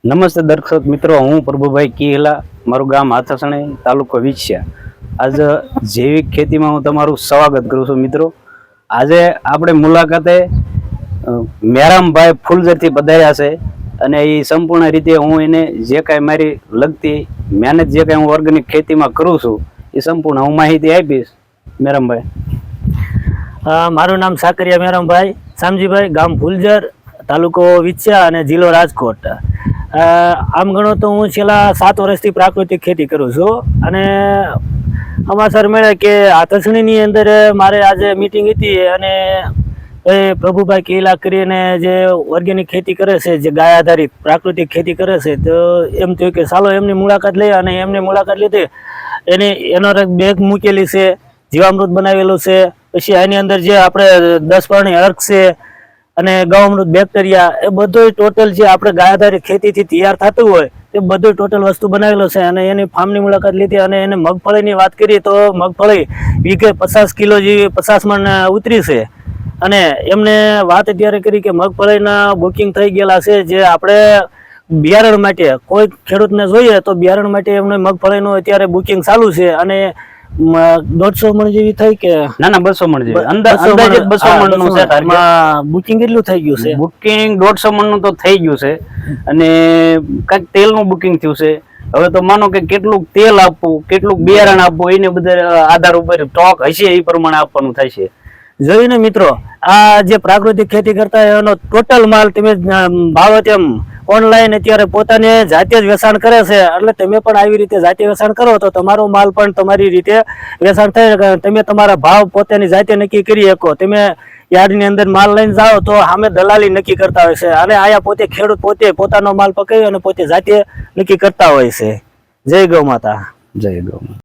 નમસ્તે દર્શક મિત્રો, હું પ્રભુભાઈ કિહેલા, મારું ગામ હાથસણી, તાલુકો વિછિયા. આજ જૈવિક ખેતીમાં હું તમારું સ્વાગત કરું છું. મિત્રો, આજે આપણે મુલાકાતે મેરામભાઈ ફૂલઝરથી પધાર્યા છે અને એ સંપૂર્ણ રીતે હું એને જે કાંઈ મારી લગતી મહેનત જે કાંઈ હું ઓર્ગેનિક ખેતીમાં કરું છું એ સંપૂર્ણ હું માહિતી આપીશ. મેરામભાઈ, મારું નામ સાકરિયા મેરામભાઈ શામજીભાઈ, ગામ ફૂલઝર, તાલુકો વિછિયા અને જિલ્લો રાજકોટ. આમ ગણો તો હું છેલ્લા 7 વર્ષથી પ્રાકૃતિક ખેતી કરું છું અને અમાસર મળે કે હાથસણીની અંદર મારે આજે મીટિંગ હતી અને પ્રભુભાઈ કિહેલા કરીને જે ઓર્ગેનિક ખેતી કરે છે, જે ગાય આધારિત પ્રાકૃતિક ખેતી કરે છે, તો એમ થયું કે ચાલો એમની મુલાકાત લઈએ. અને એમની મુલાકાત લીધી, એનો બેગ મૂકેલી છે, જીવામૃત બનાવેલું છે, પછી એની અંદર જે આપણે 10 પાણી અર્ક છે અને ગૌમૃત બેક્ટેરિયા, એ બધું ટોટલ જે આપણે ગાય આધારિત ખેતીથી તૈયાર થતું હોય તે બધું ટોટલ વસ્તુ બનાવેલો છે. અને એની ફાર્મની મુલાકાત લીધી અને એને મગફળીની વાત કરીએ તો મગફળી વીઘે 50 કિલો જેવી 50 મણ ઉતરી છે. અને એમને વાત અત્યારે કરી કે મગફળીના બુકિંગ થઈ ગયેલા છે. જે આપણે બિયારણ માટે કોઈ ખેડૂતને જોઈએ તો બિયારણ માટે એમને મગફળીનું અત્યારે બુકિંગ ચાલુ છે. અને 150 મણ જેવી થઈ કે ના 200 મણ જેવી અંદાજે 200 મણ નું છે. બુકિંગ કેટલું થઈ ગયું છે? બુકિંગ 150 મણ નું તો થઈ ગયું છે અને કઈક તેલ નું બુકિંગ થયું છે. હવે તો માનો કે કેટલું તેલ આપવું, કેટલું બિયારણ આપવું, એને બધા આધાર ઉપર સ્ટોક હશે એ પ્રમાણે આપવાનું થાય છે. જોયું ને મિત્રો, આ જે પ્રાકૃતિક ખેતી કરતા એનો ટોટલ માલ તમે ભાવ તેમ ઓનલાઈન અત્યારે પોતાને જાતે જ વેચાણ કરે છે. એટલે તમે પણ આવી રીતે જાતે વેચાણ કરો તો તમારો માલ પણ તમારી રીતે વેચાણ થાય. તમે તમારા ભાવ પોતાની જાતે નક્કી કરી શકો. તમે યાર્ડની અંદર માલ લઈને જાઓ તો સામે દલાલી નક્કી કરતા હોય છે. અને આયા પોતે ખેડૂત પોતે પોતાનો માલ પકડી અને પોતે જાતે નક્કી કરતા હોય છે. જય ગૌ માતા. જય ગૌ માતા.